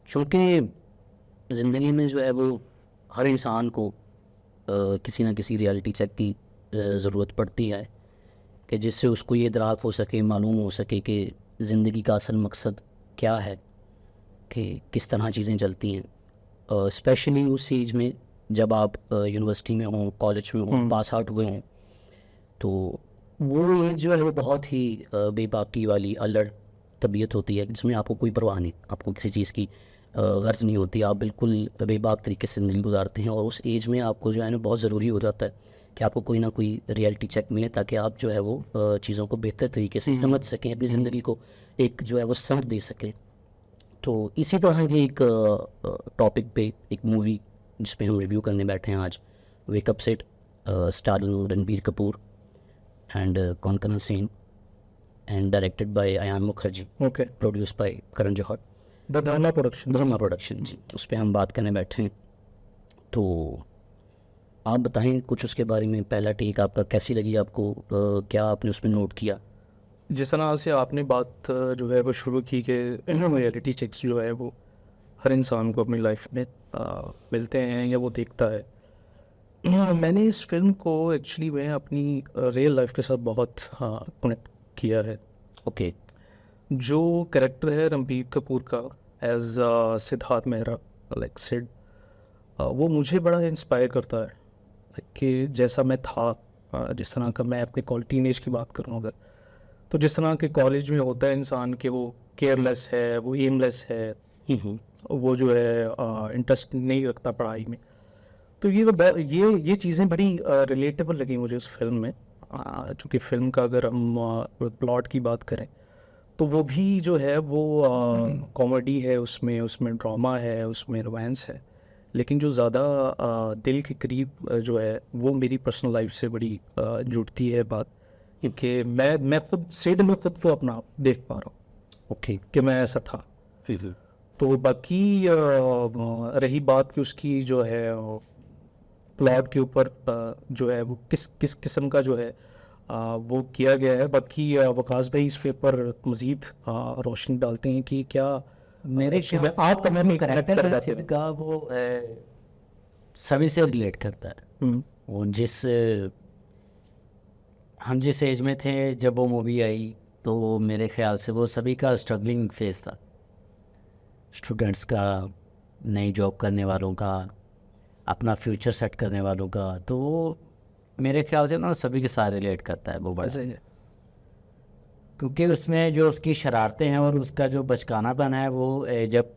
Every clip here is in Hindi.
चूँकि ज़िंदगी में जो है वो हर इंसान को किसी न किसी रियलिटी चेक की ज़रूरत पड़ती है कि जिससे उसको ये इदराक हो सके, मालूम हो सके कि ज़िंदगी का असल मकसद क्या है, कि किस तरह चीज़ें चलती हैं। स्पेशली उस एज में जब आप यूनिवर्सिटी में हों, कॉलेज में हों, पास आउट हुए हों, तो वो एज जो है वो बहुत ही बेबाकी वाली अल्लड़ तबीयत होती है, जिसमें आपको कोई परवाह नहीं, आपको किसी चीज़ की गर्ज़ नहीं होती, आप बिल्कुल बेबाक तरीके से ज़िंदगी गुजारते हैं। और उस एज में आपको जो है ना बहुत ज़रूरी हो जाता है कि आपको कोई ना कोई रियलिटी चेक मिले, ताकि आप जो है वो चीज़ों को बेहतर तरीके से समझ सकें, अपनी ज़िंदगी को एक जो है वो समझ दे सकें। तो इसी तरह के एक टॉपिक पे एक मूवी जिस पे हम रिव्यू करने बैठे हैं आज, wake up Sid, starring Ranbir Kapoor and Konkona Sen and directed by Ayan Mukherjee, okay, produce by Karan Johar, the Dharma production. Dharma production ji. उस पर हम बात करने बैठे हैं। तो आप बताएं कुछ उसके बारे में, पहला टेक आपका कैसी लगी आपको, क्या आपने उसमें नोट किया? जिस तरह से आपने बात जो है वो शुरू की कि रियलिटी चेक्स जो है वो हर इंसान को अपनी लाइफ में मिलते हैं या वो देखता है। मैंने इस फिल्म को एक्चुअली में अपनी रियल लाइफ के साथ बहुत कनेक्ट किया है। ओके। जो कैरेक्टर है रणबीर कपूर का एज सिद्धार्थ मेहरा, लाइक सिड, वो मुझे बड़ा इंस्पायर करता है कि जैसा मैं था, जिस तरह का मैं अपने टीनेज की बात करूँ अगर, तो जिस तरह के कॉलेज में होता है इंसान के वो केयरलेस है, वो एमलेस है, वो जो है इंटरेस्ट नहीं रखता पढ़ाई में। तो ये चीज़ें बड़ी रिलेटेबल लगी मुझे उस फिल्म में। चूँकि फिल्म का अगर हम प्लॉट की बात करें तो वो भी जो है वो कॉमेडी है, उसमें ड्रामा है, उसमें रोमांस है, लेकिन जो ज़्यादा दिल के करीब जो है वो मेरी पर्सनल लाइफ से बड़ी जुड़ती है बात, क्योंकि मैं खुद सिड में खुद को अपना देख पा रहा हूँ ओके। कि मैं ऐसा था। तो बाकी रही बात कि उसकी जो है प्लॉट के ऊपर जो है वो किस किस किस्म का जो है वो किया गया है, बाकी वकास भाई इस पे पर मज़ीद रोशनी डालते हैं कि क्या मेरे ख्याल से आप कमेंट में करेक्टर है सिड का, वो सभी से रिलेट करता है। वो हम जिस एज में थे जब वो मूवी आई, तो वो मेरे ख्याल से वो सभी का स्ट्रगलिंग फेज था, स्टूडेंट्स का, नई जॉब करने वालों का, अपना फ्यूचर सेट करने वालों का। तो वो मेरे ख्याल से ना सभी के साथ रिलेट करता है वो बड़ा, क्योंकि उसमें जो उसकी शरारतें हैं और उसका जो बचकानापन है वो जब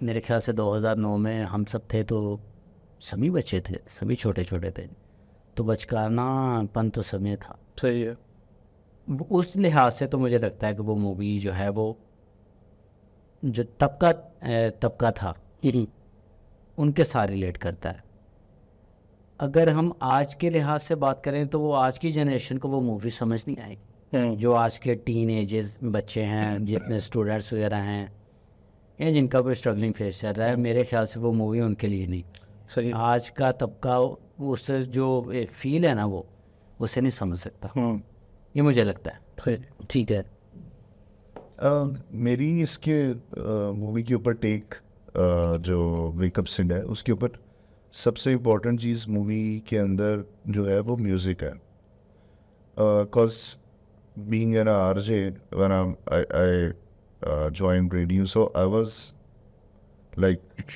मेरे ख्याल से 2009 में हम सब थे तो सभी बच्चे थे, सभी छोटे छोटे थे, तो बचकानापन तो समय था। सही है। उस लिहाज से तो मुझे लगता है कि वो मूवी जो है वो जो तबका था उनके साथ रिलेट करता है। अगर हम आज के लिहाज से बात करें तो वो आज की जनरेशन को वो मूवी समझ नहीं आएगी, जो आज के टीन एजेस बच्चे हैं, जितने स्टूडेंट्स वगैरह हैं, या जिनका कोई स्ट्रगलिंग फेस चल रहा है, मेरे ख्याल से वो मूवी उनके लिए नहीं। सही। आज का तबका उससे जो फील है ना वो उसे नहीं समझ सकता, ये मुझे लगता है। ठीक है। मेरी इसके मूवी के ऊपर टेक जो वेकअप सिड है उसके ऊपर सबसे इम्पोर्टेंट चीज़ मूवी के अंदर जो है वो म्यूज़िक है। Because being an RJ when I joined radio, so I was like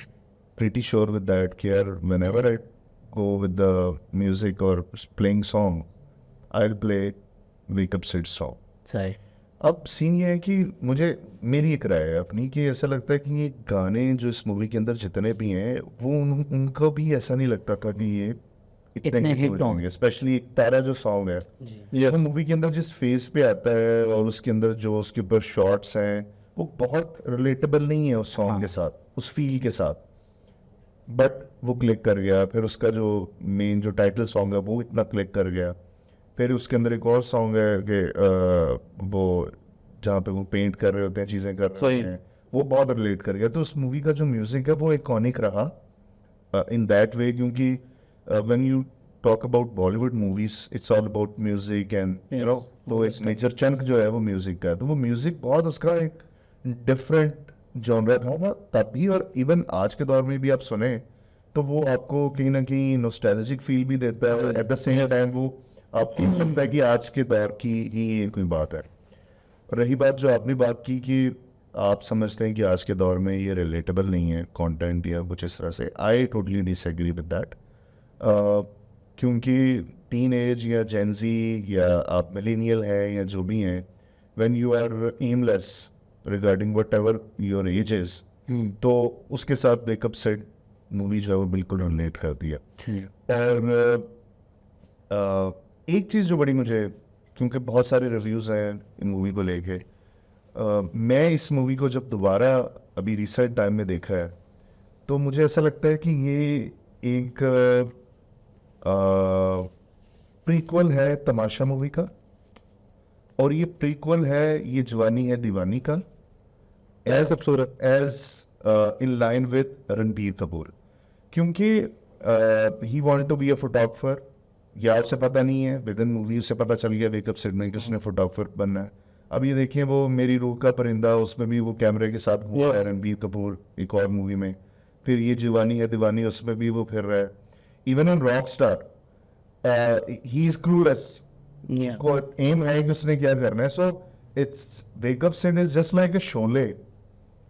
pretty sure with that कि यार whenever I go with the music or playing song, I'll play wake up Sid song. सही। अब सीन ये है कि मुझे मेरी एक राय है अपनी कि ऐसा लगता है कि ये गाने जो इस मूवी के अंदर जितने भी हैं वो उनको भी ऐसा नहीं लगता था कि ये इतने हिट होंगे। स्पेशली पहला जो सॉन्ग है ये मूवी के अंदर जिस फेज पे आता है और उसके अंदर जो उसके ऊपर शॉट्स हैं वो बहुत रिलेटेबल नहीं है उस सॉन्ग के साथ, उस फील के साथ, बट वो क्लिक कर गया। फिर उसका जो मेन जो टाइटल सॉन्ग है वो इतना क्लिक कर गया। फिर उसके अंदर एक और सॉन्ग है कि वो जहाँ पे वो पेंट कर रहे होते हैं, चीज़ें कर रहे हैं, वो बहुत रिलेट कर गया। तो उस मूवी का जो म्यूज़िक है वो इकॉनिक रहा इन दैट वे, क्योंकि when you talk about Bollywood movies it's all about music and you no, तो एक मेजर चंक जो है वो म्यूज़िक का है। तो वो म्यूज़िक बहुत उसका एक डिफरेंट जॉनरा था तब भी, और इवन आज के दौर में भी आप सुने तो वो आपको कहीं ना कहीं नॉस्टैल्जिक फील भी देता है, और एट द सेम टाइम वो आपको लगता है कि आज के दौर की ही ये कोई बात है। रही बात जो आपने बात की कि आप समझते हैं कि आज के दौर में ये रिलेटेबल नहीं है कंटेंट या कुछ इस तरह से, I totally disagree with that. क्योंकि टीन एज या जेंजी या आप मिलेनियल हैं या जो भी हैं, when you are aimless regarding whatever your age is, तो उसके साथ वेकअप सेट मूवी जो है वो बिल्कुल रिलेट करती है। और एक चीज़ जो बड़ी मुझे, क्योंकि बहुत सारे रिव्यूज़ हैं इन मूवी को लेके, मैं इस मूवी को जब दोबारा अभी रिसेंट टाइम में देखा है तो मुझे ऐसा लगता है कि ये एक प्रीक्वल है तमाशा मूवी का, और ये प्रीक्वल है ये जवानी है दीवानी का, एज खूबसूरत as in line with Ranbir Kapoor. क्योंकि he wanted to be a photographer, या उसे पता नहीं है, विद इन मूवी उसे पता चल गया वेकअप सेट में कि उसने फोटोग्राफर बनना है। अब ये देखिए वो मेरी रूह का परिंदा, उसमें भी वो कैमरे के साथ घूम रहा है रणबीर कपूर एक और मूवी में, फिर ये जवानी है दीवानी उसमें भी वो फिर रहा है। Even in rock star he is clueless, को एम है कि उसने क्या करना है। So it's wake up set is just like अ शोले,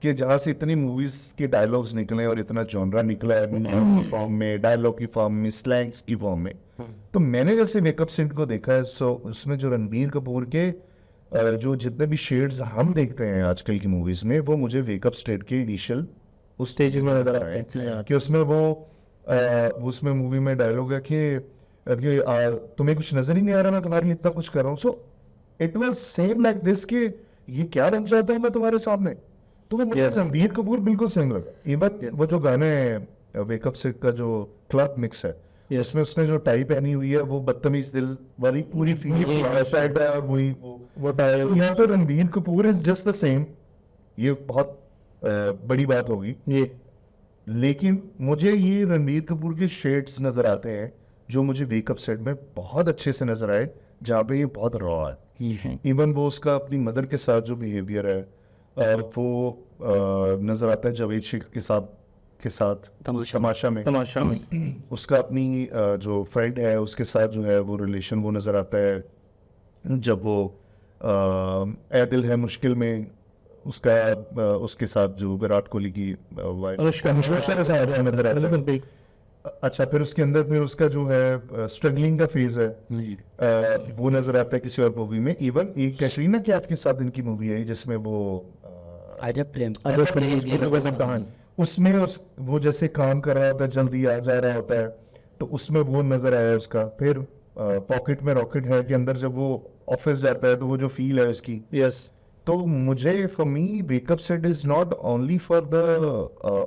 कि जहाँ से इतनी मूवीज के डायलॉग्स निकले और इतना जॉनरा निकला है फॉर्म में, डायलॉग की फॉर्म में, स्लैंग्स की फॉर्म में। तो मैंने जैसे वेकअप सेट को देखा है, सो उसमें जो रणबीर कपूर के जो जितने भी शेड्स हम देखते हैं आजकल की मूवीज में, वो मुझे वेकअप सेट के इनिशियल उस स्टेज में नजर आए हैं। कि उसमें वो उसमें मूवी में डायलॉग है कि तुम्हें कुछ नजर ही नहीं आ रहा, मैं तुम्हारे लिए इतना कुछ कर रहा हूँ। So it was same like this कि ये क्या बन जाता हूँ मैं तुम्हारे सामने। तो वो मुझे रणबीर कपूर बिल्कुल सेम लगा। इवन वो जो गाने वेकअप सेट का जो क्लब मिक्स है, उसमें उसने जो टाई पहनी हुई है वो बदतमीज दिल वाली पूरी फीलिंग है, और वही वो टाई यहाँ पे Ranbir Kapoor is just the same. ये बहुत बड़ी बात होगी ये, लेकिन मुझे ये रणबीर कपूर के शेड्स नजर आते हैं जो मुझे वेकअप सेट में बहुत अच्छे से नजर आए, जहाँ पे ये बहुत रॉ है। इवन वो उसका अपनी मदर के साथ जो बिहेवियर है वो नजर आता है जावेद शेख के साथ तमाशा में उसका अपनी जो फ्रेंड है उसके साथ जो है वो रिलेशन वो नजर आता है। जब वो ए दिल है मुश्किल में उसका उसके साथ जो विराट कोहली की वाइफ, अच्छा फिर उसके अंदर फिर उसका जो है स्ट्रगलिंग का फेज है वो नजर आता है किसी और मूवी में। इवन एक कैटरीना कैफ के साथ इनकी मूवी है जिसमें वो उसमें वो जैसे काम कर रहा होता है, जल्दी आ जा रहा होता है, तो उसमें वो नजर आया उसका। फिर पॉकेट में रॉकेट है के अंदर जब वो ऑफिस जाता है तो वो जो फील है उसकी, तो मुझे for me wake up set is not only for the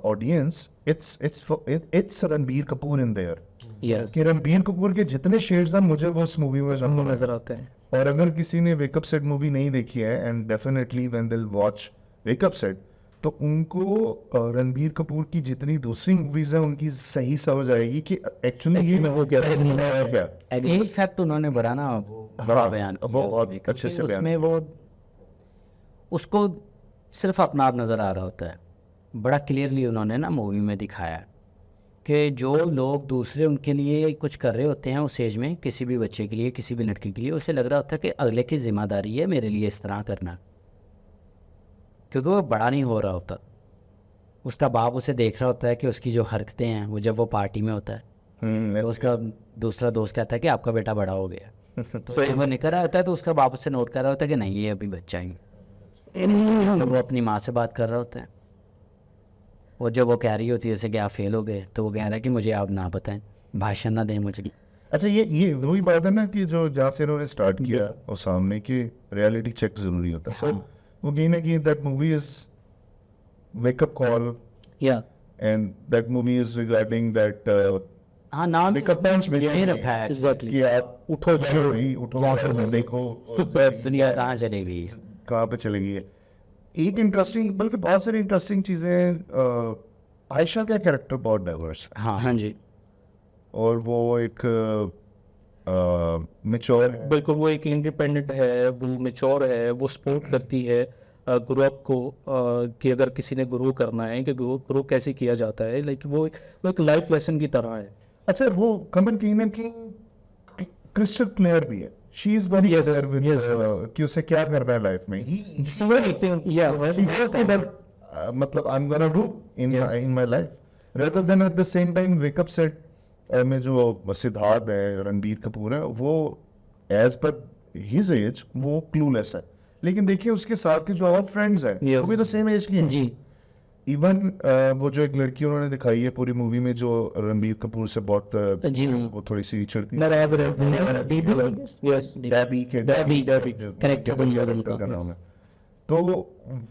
audience, it's Ranbir Kapoor in their. कि रणबीर कपूर के जितने शेड्स हैं मुझे वो उस मूवी में नजर आते हैं। और अगर किसी ने वेकअप सेट मूवी नहीं देखी है, and definitely when they will watch wake up set, तो उनको रणबीर कपूर की जितनी दूसरी मूवीज हैं उनकी सही समझ आएगी कि एक्चुअली ये वो क्या एग्जैक्ट फैक्ट उन्होंने बड़ा ना बयान वो बहुत अच्छे से बयान। उसमें वो उसको सिर्फ अपना आप नज़र आ रहा होता है। बड़ा क्लियरली उन्होंने ना मूवी में दिखाया कि जो लोग दूसरे उनके लिए कुछ कर रहे होते हैं उस एज में, किसी भी बच्चे के लिए, किसी भी लड़की के लिए, उसे लग रहा होता है कि अगले की जिम्मेदारी है मेरे लिए इस तरह करना, क्योंकि वो बड़ा नहीं हो रहा होता। उसका बाप उसे देख रहा होता है कि उसकी जो हरकतें हैं, वो जब वो पार्टी में होता है तो उसका दूसरा दोस्त कहता है कि आपका बेटा बड़ा हो गया। तो वो निकल रहा होता है तो उसका बाप उससे नोट कर रहा होता है कि नहीं ये अभी बच्चा ही। तो वो अपनी माँ से बात कर रहा होता है, और जब वो कह रही होती है जैसे कि आप फेल हो गए, तो वो कह रहा है कि मुझे आप ना बताएं, भाषण ना दें मुझे। अच्छा ये वही बात है ना कि जो जहाँ से उन्होंने स्टार्ट किया और सामने की रियलिटी चेक जरूरी होता है। वो कहीं ना कहीं that movie is wake up call, and that movie is regarding that हाँ नाम वेकअप पंच में रखा है कि आप उठो जाओ देखो दुनिया कहाँ चलेगी, कहाँ पे चलेगी। एक इंटरेस्टिंग, बल्कि बहुत सारी इंटरेस्टिंग चीज़ें, आयशा का कैरेक्टर बहुत डाइवर्स है। हाँ जी, और वो एक मैच्योर है, बिल्कुल वो एक इंडिपेंडेंट है, वो मैच्योर है, वो सपोर्ट करती है ग्रो अप को कि अगर किसी ने ग्रो करना है कि ग्रो कैसे किया जाता है, लाइक वो एक लाइफ लेसन की तरह है. अच्छा, वो कमल कहीं ना कहीं क्रिस्टल क्लियर भी है. She is very clear with कि उसे क्या करना है लाइफ में. मतलब I am gonna do in my life rather than at the same time wake up set में जो सिद्धार्थ है, रणबीर कपूर है, वो एज पर हिज एज वो क्लूलेस है. लेकिन देखिए उसके साथ के जो और फ्रेंड्स हैं वो भी तो सेम एज की हैं. जी. इवन वो जो एक लड़की उन्होंने दिखाई है पूरी मूवी में जो रणबीर कपूर से बहुत जी. वो थोड़ी सी चिढ़ती Correct. का नाम है. तो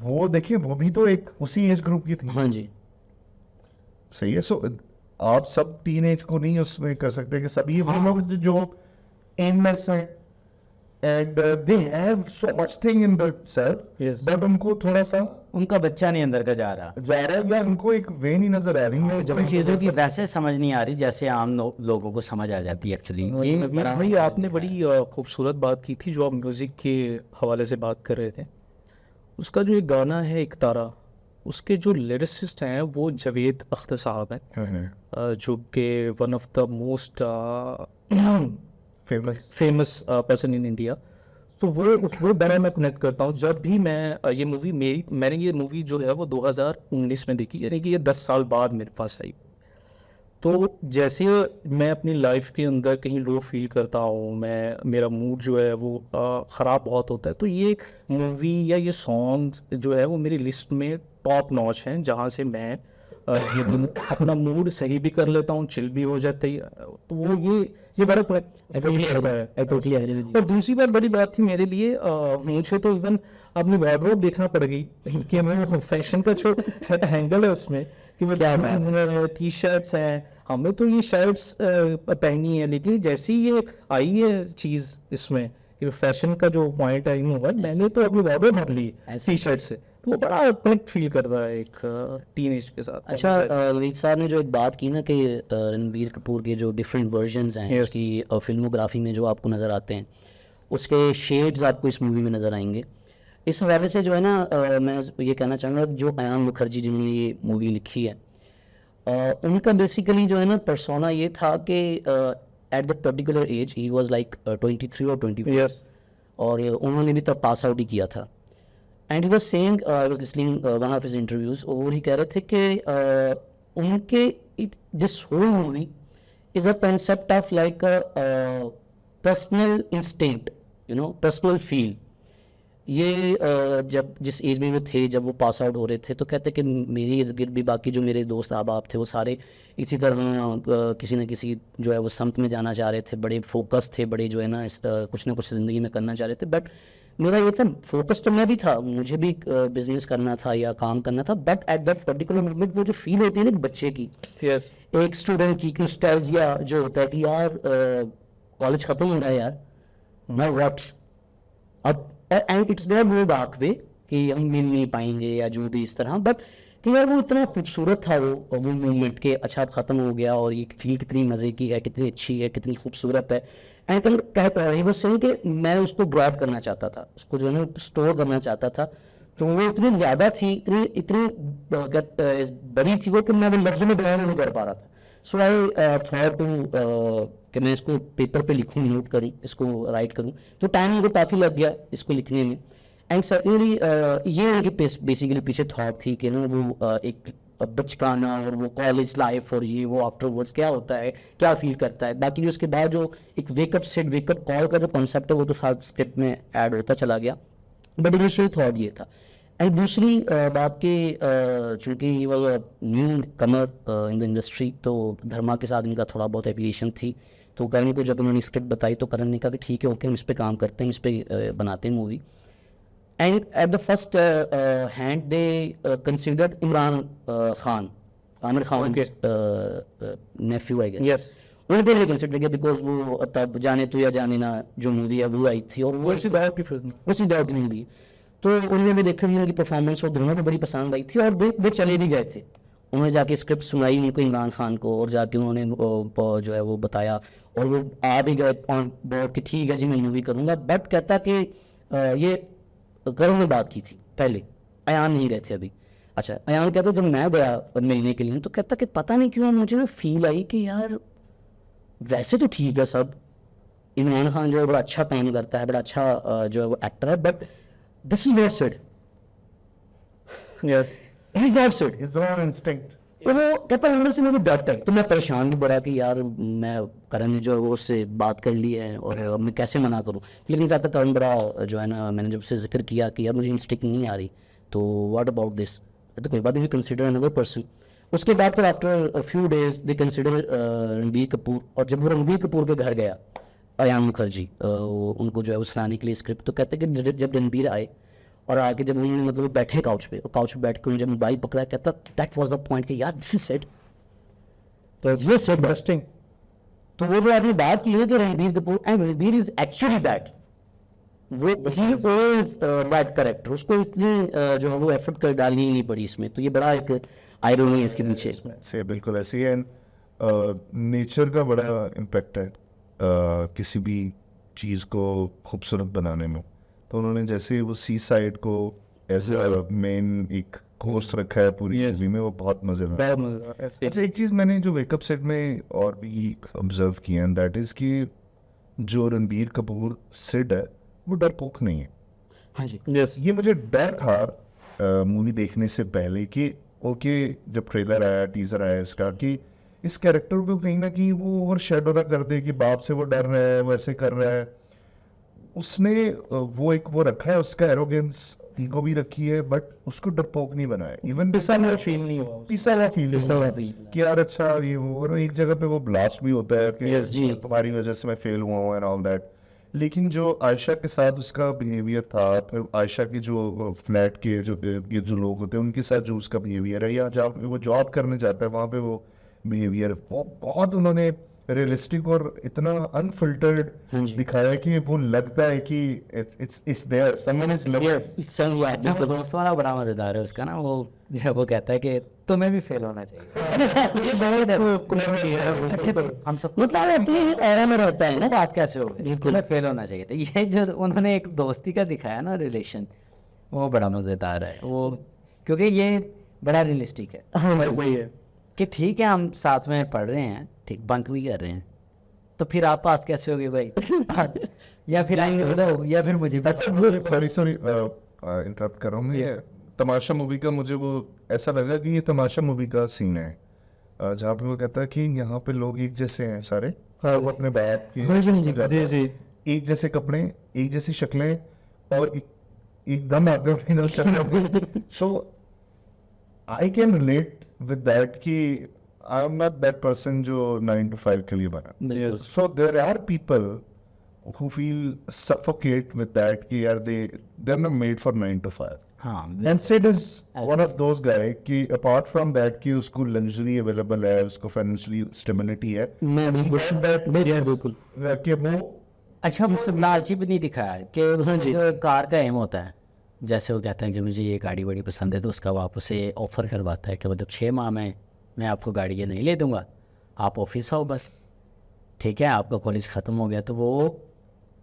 वो देखिए वो भी तो एक उसी एज ग्रुप की थी. हाँ जी. सही है. सो आप सब टीनेज को नहीं उसमें कर सकते कि सभी वो लोग जो एमएस हैं and they have so much thing in themself, but उनको थोड़ा सा उनका बच्चा नहीं अंदर का जा रहा है या उनको एक वे नहीं नजर आ रही है जब चीज़ों की वैसे समझ नहीं आ रही जैसे आम लोगों को समझ आ जाती है एक्चुअली. भाई आपने बड़ी खूबसूरत बात की थी जो आप म्यूज़िक के हवाले से बात कर रहे थे. उसका जो एक गाना है एक तारा, उसके जो लिरिसिस्ट हैं वो जावेद अख्तर साहब हैं, जो कि one of the most famous person in India. तो वो गाना मैं कनेक्ट करता हूँ जब भी मैं ये मूवी मैंने ये मूवी जो है वो 2019 में देखी, यानी कि ये 10 साल बाद मेरे पास आई. तो जैसे मैं अपनी लाइफ के अंदर कहीं लो फील करता हूँ, मेरा मूड जो है वो ख़राब बहुत होता है, तो ये मूवी या ये सॉन्ग्स जो है वो मेरी लिस्ट में टॉप नॉच हैं, जहाँ से मैं अपना मूड सही भी कर लेता हूँ, चिल भी हो जाता है. तो वो ये बड़ा और दूसरी बात बड़ी बात थी मेरे लिए, मुझे तो इवन अपनी वार्डरोब देखना पड़ गई कि मैं फैशन का जो हैंगल है उसमें कि वो टी शर्ट्स हैं, हमें तो ये शर्ट्स पहनी है, लेकिन जैसे ही ये आई है चीज़ इसमें कि फैशन का जो पॉइंट है मैंने तो अपनी वार्डरोब भर ली टी शर्ट से. तो वो बड़ा कनेक्ट फील करता है एक टीनेज के साथ. अच्छा, रवीज साहब ने जो एक बात की ना कि रणबीर कपूर के जो डिफरेंट वर्जन्स हैं उसकी फिल्मोग्राफी में जो आपको नज़र आते हैं, उसके शेड्स आपको इस मूवी में नज़र आएंगे. इस हवाले से जो है ना मैं ये कहना चाहूँगा जो अयान मुखर्जी जिन्होंने ये मूवी लिखी है, उनका बेसिकली जो है ना पर्सोना ये था कि at the particular age he was like 23 और 24, और उन्होंने भी तब पास आउट ही किया था. And he was saying, I was listening one of his interviews, और ही कह रहे थे कि उनके this whole movie is a concept of like a personal instinct, you know, personal feel. ये जब जिस एज में वो थे, जब वो पास आउट हो रहे थे, तो कहते कि मेरे इर्द गिर्द भी बाकी जो मेरे दोस्त अहबाब थे वो सारे इसी तरह किसी न किसी जो है वो समत में जाना चाह रहे थे, बड़े फोकस थे, बड़े जो है ना कुछ ना कुछ ज़िंदगी में करना चाह रहे थे. बट मेरा ये था, फोकस तो मैं भी था, मुझे भी बिजनेस करना था या काम करना था, but at that particular moment वो जो फील होती है ना बच्चे की, एक स्टूडेंट की नॉस्टैल्जिया जो होता है कि यार कॉलेज ख़त्म हो रहा है यार, नाउ व्हाट, अब and it's there no dark way कि हम मिल नहीं पाएंगे या जो भी इस तरह, बट कि यार वो इतना खूबसूरत था वो मोमेंट के, अच्छा अब ख़त्म हो गया और ये फील कितनी मज़े की है, कितनी अच्छी है, कितनी खूबसूरत है. एंड कहता है बस सही कि मैं उसको ग्रैब करना चाहता था, उसको जो है ना स्टोर करना चाहता था. तो वो इतनी ज़्यादा थी, इतनी बड़ी थी वो कि मैं लफ्ज़ों में बयान नहीं कर पा रहा था. सो आई थॉट कि मैं इसको पेपर पे लिखूँ, नोट करूँ, इसको राइट करूँ. तो टाइम मुझे काफ़ी लग गया इसको लिखने में. एंड सर्टनली ये उनकी बेसिकली पीछे थॉट थी कि ना वो एक बचकाना और वो कॉलेज लाइफ और ये वो आफ्टरवर्ड्स क्या होता है, क्या फील करता है. बाकी जो उसके बाद जो एक वेकअप कॉल का जो कॉन्सेप्ट है वो तो साथ स्क्रिप्ट में ऐड होता चला गया, बट इनिशियल थॉट ये था. एंड दूसरी बात कि चूँकि ये वाला new Qamar in the industry, तो धर्मा के साथ इनका थोड़ा बहुत एफिलिएशन थी. तो करण को जब उन्होंने स्क्रिप्ट बताई तो करण ने कहा कि ठीक है ओके, हम इस पर काम करते हैं, इस पर बनाते हैं movie. And at the first hand they considered Imran Khan, Aamir Khan nephew I guess. उन्होंने पहले कंसिडर किया बिकॉज वो तब जाने तो या जाने ना जो मूवी है वो आई थी और वो उसी दौर की मूवी. तो उन्होंने भी देखा उनकी परफॉर्मेंस और धर्मा को बड़ी पसंद आई थी और वे चले भी गए थे. उन्होंने जाके स्क्रिप्ट सुनाई उनको इमरान खान को और जाके उन्होंने जो है वो बताया और वो आ भी गए ऑन बोर्ड कि ठीक है जी मैं मूवी करूँगा. बट कहता कि ये करण ने बात की थी पहले अयान नहीं गए थे अभी। अच्छा, अयान कहता जब मैं गया मिलने के लिए तो कहता कि पता नहीं क्यों मुझे ना फील आई कि यार वैसे तो ठीक है सब, इमरान खान जो है बड़ा अच्छा काम करता है, बड़ा अच्छा जो है वो एक्टर है, but this is not Sid, yes he is not Sid. His own instinct. तो वो कहता है अंदर से मुझे डर है, तो मैं परेशान भी बड़ा कि यार मैं करण ने जो है वो उससे बात कर ली है और अब मैं कैसे मना करूँ। लेकिन कहता करण बड़ा जो है ना, मैंने जब उससे जिक्र किया कि यार मुझे इंस्टिंक्ट नहीं आ रही, तो व्हाट अबाउट दिस, तो कोई बात नहीं, कंसिडर अनदर पर्सन। उसके बाद फिर after a few days they consider Ranbir Kapoor, और जब वो रणबीर कपूर के घर गया अयान मुखर्जी उनको जो है वो सुनाने के लिए स्क्रिप्ट, तो कहते हैं कि जब रणबीर आए और आके जब उन्होंने मतलब बैठे काउच पे, और काउच पे बैठ के उन्होंने जब मोबाइल पकड़ा, कहता दैट वाज द पॉइंट कि यार दिस इज सेट, तो ये सेट इंटरेस्टिंग। तो वो जो आपने बात की है कि Ranbir Kapoor and Ranbir is actually that, वो ही इज दैट करेक्टर, उसको इसलिए जो है वो एफर्ट कर डालनी ही नहीं पड़ी इसमें, तो ये बड़ा एक आयरनी है इसके पीछे। से बिल्कुल ऐसे ही। एंड नेचर का बड़ा इम्पेक्ट है किसी भी चीज़ को खूबसूरत बनाने में। तो उन्होंने जैसे वो सी साइड को एज मेन एक कोर्स रखा है पूरी Yes. मूवी में, वो बहुत मजेदार। बहुत मजेदार। अच्छा, एक चीज़ मैंने जो वेकअप सेट में और भी ऑब्जर्व किया है, दैट इज़ कि जो रणबीर कपूर सिड है वो डरपोक नहीं है। हाँ जी, यस ये मुझे डर था मूवी देखने से पहले कि ओके, जब ट्रेलर आया, टीजर आया इसका, कि इस कैरेक्टर को कहीं ना कहीं वो ओवर शेडो ना कर दे कि बाप से वो डर रहा है, वो ऐसे कर रहा है। उसने वो एक वो रखा है, उसका एरोगेंस ईगो भी रखी है, बट उसको डरपोक नहीं बनाया। इवन पिसा मेरा फील नहीं हुआ उससे। पीसा हुआ फील कि यार अच्छा ये वो, और एक जगह पे वो ब्लास्ट भी होता है कि Yes, जी। तुम्हारी वजह से मैं फेल हुआ हूँ एंड ऑल दैट। लेकिन जो आयशा के साथ उसका बिहेवियर था, फिर आयशा की जो फ्लैट के ये जो लोग होते हैं उनके साथ जो उसका बिहेवियर है, या जहाँ पे वो जॉब करने जाता है वहाँ पे वो बिहेवियर, वो बहुत उन्होंने रियलिस्टिक और इतना अनफिल्टर्ड हाँ जी। दिखाया है कि वो लगता है कि it's there, someone is loving. सन हुआ है जो दोस्त वाला बड़ा मजेदार है उसका ना, वो जब वो कहता है कि तुम्हें भी फेल होना चाहिए। हम सब मतलब अपनी एरा में रहता है ना। पास कैसे हो गए, तुम्हें फेल होना चाहिए था। ये जो उन्होंने एक दोस्ती का दिखाया ना रिलेशन, वो बड़ा मजेदार है वो, क्योंकि ये बड़ा रियलिस्टिक है वही है। कि ठीक है हम साथ में पढ़ रहे हैं, ठीक बंक भी कर रहे हैं, तो फिर आप पास कैसे होगे भाई? या फिर आएंगे उधर, या फिर मुझे सॉरी इंटरप्ट कर रहा हूँ मैं। ये तमाशा मूवी का मुझे वो ऐसा लगा कि ये तमाशा मूवी का सीन है जहाँ पे वो कहता है कि यहाँ पे लोग एक जैसे हैं सारे, वो अपने बाप के जी जी एक जैसे कपड़े, एक जैसी शक्लें, और एकदम आगे। So I can relate with that कि I am not that person जो 9 to 5 के लिए बना। So there are people who feel suffocate with that कि यार they're not made for 9 to 5. हाँ And Sid is one of those guy कि apart from that कि उसको luxury available है, उसको financially stability है, मैं बिल्कुल कि वो अच्छा वो सब लालची भी नहीं दिखाया कि जो कार का एम होता है, जैसे वो कहते हैं कि मुझे ये गाड़ी बड़ी पसंद है, तो उसका वापस से ऑफर करवाता है कि मतलब 6 माह में मैं आपको गाड़ी ये नहीं ले दूंगा, आप ऑफिस आओ बस, ठीक है आपका कॉलेज ख़त्म हो गया। तो वो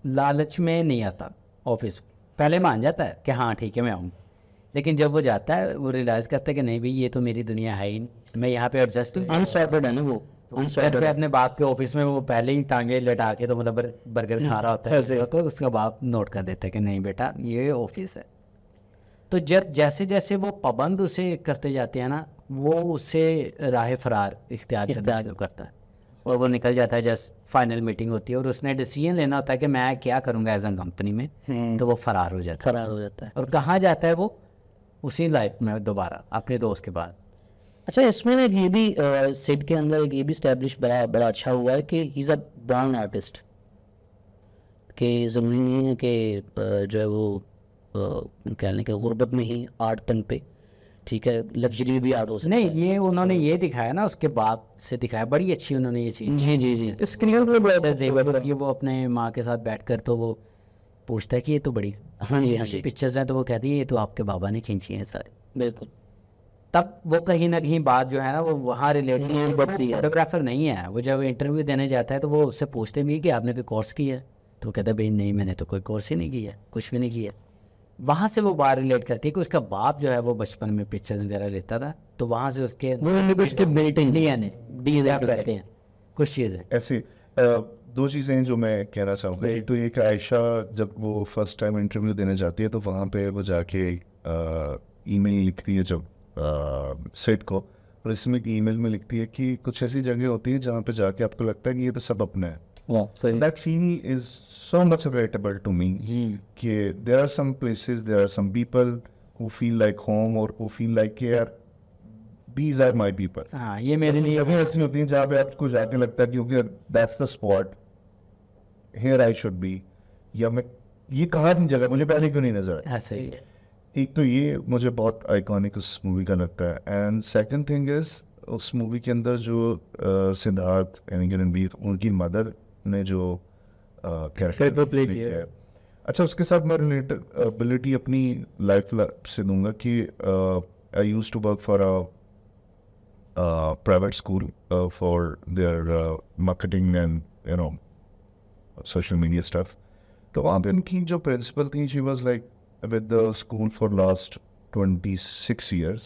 लालच में नहीं आता, ऑफिस पहले मान जाता है कि हाँ ठीक है मैं आऊँ, लेकिन जब वो जाता है वो रियलाइज़ करता है कि नहीं भाई ये तो मेरी दुनिया है ही नहीं, मैं यहाँ पे एडजस्ट अनस्टॉपेड है ना वो, फिर अपने बाप के ऑफिस में वो पहले ही टांगे लटा के तो मतलब बर्गर खा रहा होता है ऐसे, तो उसका बाप नोट कर देता है कि नहीं बेटा ये ऑफिस है। तो जब जैसे जैसे वो पाबंद उसे करते जाते हैं ना, वो उससे राह फरार इख्तियार करना शुरू करता है, और वो निकल जाता है। जैसे फाइनल मीटिंग होती है और उसने डिसीजन लेना होता है कि मैं क्या करूँगा एज अ कंपनी में, तो वो फरार हो जाता है। फरार हो जाता है। और कहाँ जाता है वो? उसी लाइफ में दोबारा अपने दोस्त के बाद। अच्छा, इसमें ना ये भी सेट के अंदर एक ये भी स्टैब्लिश बड़ा अच्छा हुआ है कि he is a brown artist, कि ज़रूरी नहीं है कि जो है वो कहने के गुर्बत में ही आर्ट पन पे, ठीक है, लग्जरी भी आर्ट हो सकता है। नहीं ये उन्होंने ये दिखाया ना, उसके बाप से दिखाया, बड़ी अच्छी उन्होंने ये चीज़। जी जी जी, स्क्रीन पे बड़ा देवर ये वो अपने माँ के साथ बैठकर तो वो पूछता है कि ये तो बड़ी हाँ जी हाँ जी, पिक्चर्स हैं, तो वो कहती है ये तो आपके बाबा ने खींची हैं सारे। बिल्कुल। तब वो कहीं ना कहीं बात जो है ना वो वहाँ रिलेटेड बढ़ती है। फोटोग्राफर नहीं है, वो जब इंटरव्यू देने जाता है तो वो उससे पूछते भी कि आपने कोई कोर्स किया है, तो वो कहता है भाई नहीं मैंने तो कोई कोर्स ही नहीं किया, कुछ भी नहीं किया, वहाँ से वो बात रिलेट करती है कि उसका बाप जो है वो बचपन में पिक्चर्स वगैरह लेता था, तो वहाँ से उसके उसके बिल्टिंग डीएनए कहते हैं कुछ चीज़ें। ऐसे दो चीज़ें हैं जो मैं कहना चाहूँगा। एक तो ये कि आयशा जब वो फर्स्ट टाइम इंटरव्यू देने जाती है तो वहाँ पे वो जाके ईमेल लिखती है जब सेट को, और इसमें ईमेल में लिखती है कि कुछ ऐसी जगह होती है जहाँ पे जाके आपको लगता है कि ये तो सब अपना है। That feeling is so much relatable to me. कि there are some places, there are some people who feel like home or who feel like यार these are my people. हाँ, ये मेरे लिए जगह ऐसी होती हैं जहाँ पे आपको जाके लगता है क्योंकि that's the spot, here I should be, या मैं ये कहाँ की जगह मुझे पहले क्यों नहीं नजर आई। ऐसे ही है। एक तो ये मुझे बहुत आइकॉनिक उस मूवी का लगता है, एंड सेकंड थिंग इज उस मूवी के अंदर जो सिद्धार्थ यानी कि रणबीर उनकी मदर ने जो कैरेक्टर प्ले किया है, अच्छा उसके साथ मैं रिलेटेबिलिटी अपनी लाइफ से दूंगा कि I used to work for a private school for their marketing and you know social media stuff. तो वहाँ पे उनकी जो प्रिंसिपल थी she was like with the school for last 26 years।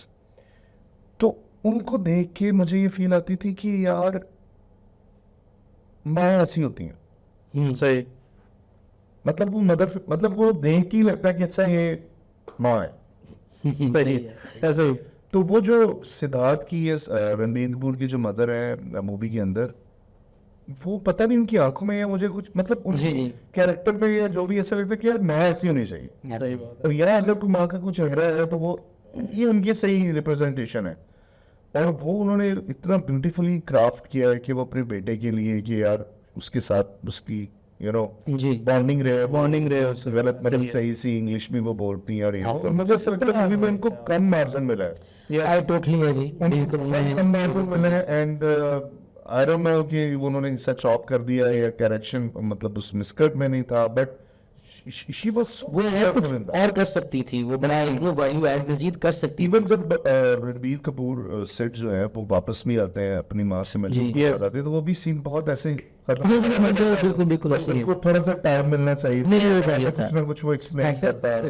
तो उनको देख के मुझे ये फील आती थी कि यार माँ ऐसी होती हैं। सही। मतलब वो मदर, मतलब वो देख के ही लगता है कि अच्छा ये माँ है। सही ऐसे ही। तो वो जो सिद्धार्थ की ये रणबीर कपूर की जो मदर है मूवी के अंदर, वो पता नहीं उनकी आंखों में या मुझे कुछ मतलब उनके कैरेक्टर पे या जो भी ऐसा लगता है कि यार मैं ऐसी होनी चाहिए। सही बात तो यार अगर कोई माँ का कुछ चेहरा है तो वो ये उनकी सही रिप्रेजेंटेशन है, और वो उन्होंने इतना ब्यूटीफुली क्राफ्ट किया है कि वो अपने बेटे के लिए कि यार उसके साथ उसकी यू नो बॉन्डिंग रहे उससे डेवलपमेंट सही सी इंग्लिश भी वो बोलती हैं, और ये मुझे ऐसा लगता है अभी इनको कम मार्जिन मिला है। आई टोटली एग्री, कम मार्जिन मिला है, एंड आई डोंट नो कि उन्होंने इसे चॉप कर दिया या करेक्शन मतलब उस मिसकट में नहीं था, बट शी वाज वो है कुछ और कर सकती थी, वो बना वो वैल्यू ऐड मजीद कर सकती थी। इवन जब रणबीर कपूर सेट जो है वो वापस भी आते हैं अपनी माँ से मिलने आते हैं, तो वो भी सीन बहुत ऐसे बिल्कुल बिल्कुल ऐसे ही है। उसको थोड़ा सा टाइम मिलना चाहिए, मिलना चाहिए था। कुछ ना कुछ वो एक्सप्लेन करता है।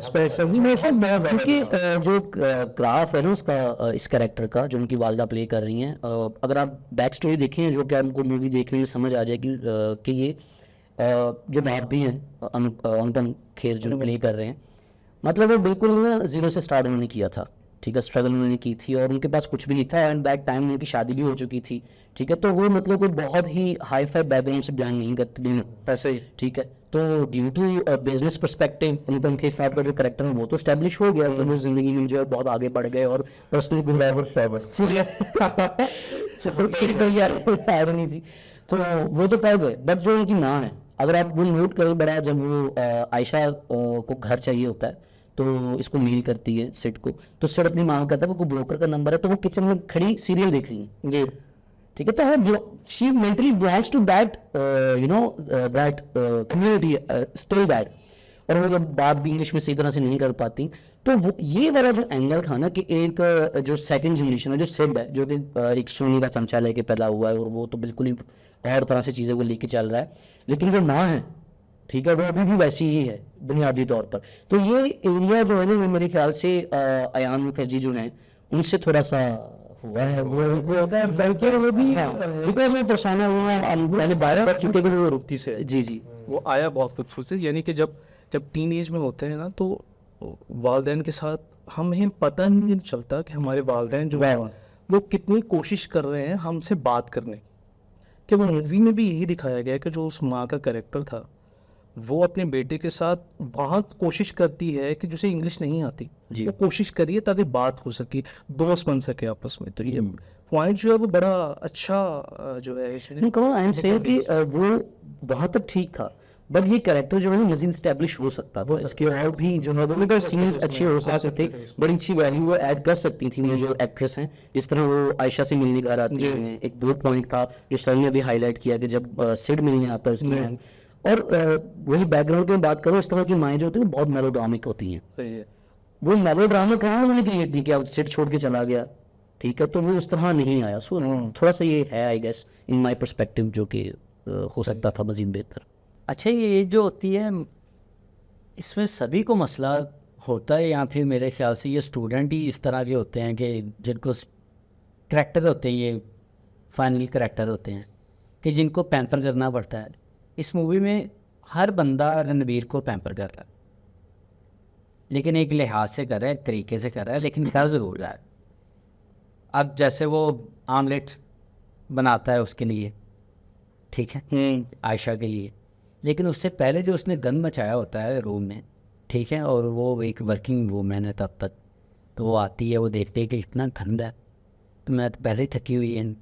क्योंकि जो ग्राफ है ना उसका इस कैरेक्टर का जो उनकी वालदा प्ले कर रही हैं, अगर आप बैक स्टोरी देखें जो कि आपको मूवी देख रही है समझ आ जाएगी कि ये जो भाभी हैं अनुपम खेर जो प्ले कर रहे हैं, मतलब वो बिल्कुल ना जीरो से स्टार्ट उन्होंने किया था, ठीक है, स्ट्रगल उन्होंने की थी और उनके पास कुछ भी नहीं था, एंड बैक टाइम उनकी शादी भी हो चुकी थी, ठीक है, तो वो मतलब कोई बहुत ही हाई फाई बैकग्राउंड से बिलोंग नहीं करती ऐसे ही, ठीक है, तो due to business perspective Anupam Kher साहब का जो करेक्टर है वो तो स्टैब्लिश हो गया, तो वो जिंदगी में जो है बहुत आगे बढ़ गए और पर्सनल नहीं थी, तो वो तो कर गए, बट जो उनकी माँ है, अगर आप वो नोट करें बड़ा, जब वो आयशा को घर चाहिए होता है तो इसको मेल करती है सिड को, तो सिड अपनी माँ को कहता है वो ब्रोकर का नंबर है, तो वो किचन में खड़ी सीरियल देख रही है जी, ठीक है, तो वो she mentally belongs to that you know that community still that, और वो जब बात भी इंग्लिश में सही तरह से नहीं कर पाती, तो वो ये वाला जो एंगल था ना कि एक जो सेकंड जनरेशन है जो सिड है जो कि एक सोनी का चमचा लेके पैदा हुआ है और वो तो बिल्कुल ही और तरह से चीज़ें को लेके चल रहा है, लेकिन जो माँ है, ठीक है, वो अभी भी वैसी ही है बुनियादी तौर पर, तो ये एरिया जो है ना मेरे ख्याल से अयान मुखर्जी जो हैं उनसे थोड़ा सा हुआ है, वो भी है बिकॉज वो परेशान हुआ है पहले 12 कर चुके थे वो रुकती से जी जी वो आया बहुत खूबसूरत से, यानी कि जब टीन एज में होते हैं ना तो वालदैन के साथ हमें पता नहीं चलता कि हमारे वालदैन जो है वो कितनी कोशिश कर रहे हैं हमसे बात करने कि वो मूवी में भी यही दिखाया गया कि जो उस माँ का कैरेक्टर था वो अपने बेटे के साथ बहुत कोशिश करती है कि जिसे इंग्लिश नहीं आती वो कोशिश करिए ताकि बात हो सके, दोस्त बन सके आपस में, तो ये पॉइंट जो है वो बड़ा अच्छा जो है कि वो वहाँ तक ठीक था, बट ये कैरेक्टर जो है ना मजीद स्टैब्लिश हो सकता था, इसके और भी जो है सीन्स अच्छे हो सकते थे, बड़ी अच्छी वैल्यू वो ऐड कर सकती थी वो जो एक्ट्रेस हैं, जिस तरह वो आयशा से मिलने घर आती हैं, एक दो पॉइंट था जो सर ने अभी हाईलाइट किया कि जब सिड मिलने आता है उसमें, और वही बैकग्राउंड की बात करो, इस तरह की माएँ जो होती हैं बहुत मेलोड्रामिक होती हैं, वो मेलोड्रामा कहाँ उन्होंने क्रिएट नहीं किया, सिड छोड़ के चला गया, ठीक है, तो वो उस तरह नहीं आया, सो थोड़ा सा ये है I guess in my perspective जो कि हो सकता था मजीद बेहतर। अच्छा, ये जो होती है इसमें सभी को मसला होता है, या फिर मेरे ख्याल से ये स्टूडेंट ही इस तरह के होते हैं कि जिनको करैक्टर होते हैं, ये फाइनल करैक्टर होते हैं कि जिनको पैम्पर करना पड़ता है। इस मूवी में हर बंदा रणबीर को पैम्पर कर रहा है, लेकिन एक लिहाज से कर रहा है, एक तरीके से कर रहा है, लेकिन कर ज़रूर रहा है। अब जैसे वो आमलेट बनाता है उसके लिए, ठीक है, आयशा के लिए, लेकिन उससे पहले जो उसने गन मचाया होता है रूम में, ठीक है, और वो एक वर्किंग वूमेन है तब तक, तो वो आती है, वो देखती है कि इतना ठंड है, तो मैं तो पहले ही थकी हुई है,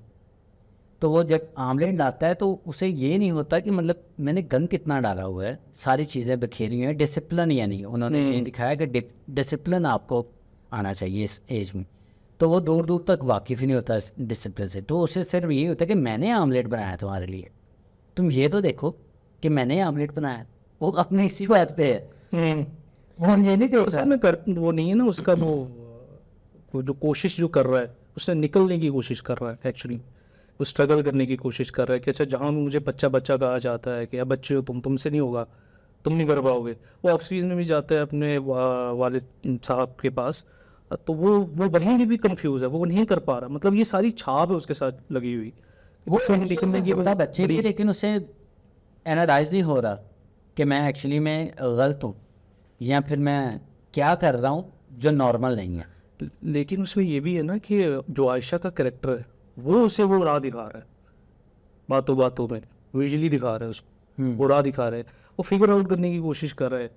तो वो जब आमलेट डालता है तो उसे ये नहीं होता कि मतलब मैंने गन कितना डाला हुआ है, सारी चीज़ें बिखेरी हुई हैं, डिसिप्लिन या नहीं, उन्होंने ये दिखाया कि डिसिप्लिन आपको आना चाहिए इस एज में। तो वो दूर दूर तक वाकिफ़ ही नहीं होता इस डिसिप्लिन से, तो उसे सिर्फ यही होता है कि मैंने आमलेट बनाया तुम्हारे लिए, तुम ये तो देखो कि मैंने आमलेट बनाया। वो अपने इसी बात पे है, वो ये नहीं देखता। उसमें वो नहीं है ना उसका, वो जो कोशिश जो कर रहा है, उससे निकलने की कोशिश कर रहा है एक्चुअली, वो स्ट्रगल करने की कोशिश कर रहा है कि अच्छा जहाँ मुझे बच्चा बच्चा कहा जाता है कि अब बच्चे हो तुमसे नहीं होगा, तुम नहीं कर पाओगे। वो ऑफिस में भी जाता है अपने वालिद साहब के पास, तो वो वहीं भी कंफ्यूज है, वो नहीं कर पा रहा। मतलब ये सारी छाप है उसके साथ लगी हुई, वो निकलने की बता बच्चे भी, लेकिन उसे एनालाइज नहीं हो रहा कि मैं एक्चुअली में गलत हूँ या फिर मैं क्या कर रहा हूँ जो नॉर्मल नहीं है। लेकिन उसमें ये भी है ना कि जो आयशा का कैरेक्टर है वो उसे वो राह दिखा रहा है, बातों बातों में विजुअली दिखा रहा है उसको, वो राह दिखा रहा है, वो फिगर आउट करने की कोशिश कर रहा है